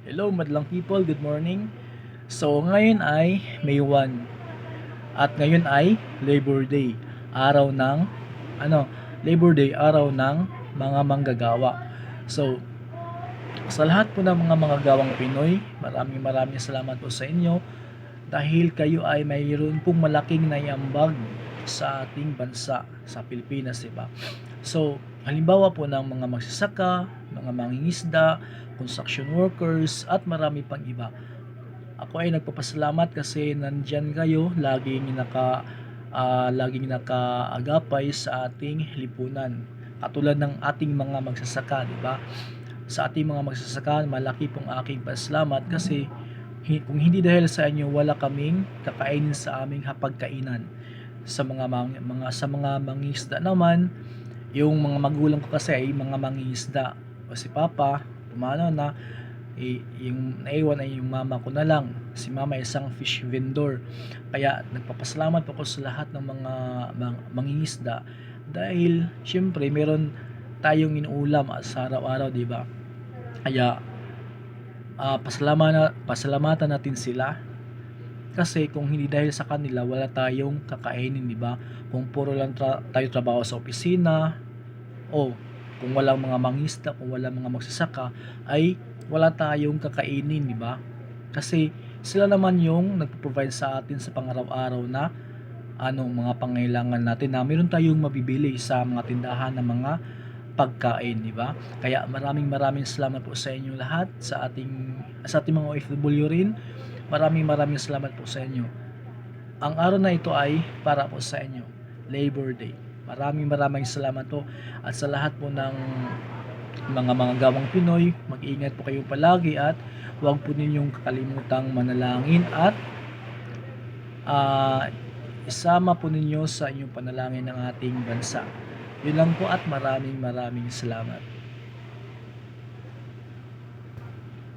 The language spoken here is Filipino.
Hello madlang people, good morning. So ngayon ay May 1 at ngayon ay Labor Day, araw ng Labor Day, araw ng mga manggagawa. So sa lahat po ng mga manggagawang Pinoy, maraming salamat po sa inyo dahil kayo ay mayroon pong malaking naiambag sa ating bansa, sa Pilipinas, di ba? So, halimbawa po ng mga magsasaka, mga mangingisda, construction workers, at marami pang iba. Ako ay nagpapasalamat kasi nandyan kayo, laging nakaagapay sa ating lipunan. Katulad ng ating mga magsasaka, di ba? Sa ating mga magsasaka, malaki pong aking pasalamat kasi kung hindi dahil sa inyo, wala kaming kakainin sa aming hapagkainan. Sa mga mangingisda naman, yung mga magulang ko kasi ay mga mangingisda. O si Papa, pumano na, yung naiwan ay yung mama ko na lang. Si mama isang fish vendor. Kaya nagpapasalamat ako sa lahat ng mga mangingisda dahil syempre meron tayong inuulam sa araw-araw, di ba? Kaya pasalamatan natin sila kasi kung hindi dahil sa kanila wala tayong kakainin, di ba? Kung puro lang tayo trabaho sa opisina o kung walang mga mangisda, kung walang mga magsasaka ay wala tayong kakainin, di ba? Kasi sila naman yung nagpo-provide sa atin sa pang-araw-araw na mga pangailangan natin na meron tayong mabibili sa mga tindahan ng mga pagkain, di ba? Kaya maraming salamat po sa inyo lahat, sa ating mga OFW rin. Maraming salamat po sa inyo. Ang araw na ito ay para po sa inyo, Labor Day. Maraming salamat po at sa lahat po ng mga gawang Pinoy, mag-ingat po kayo palagi at huwag po ninyong kakalimutang manalangin at isama po ninyo sa inyong panalangin ng ating bansa. Yun lang po at maraming salamat.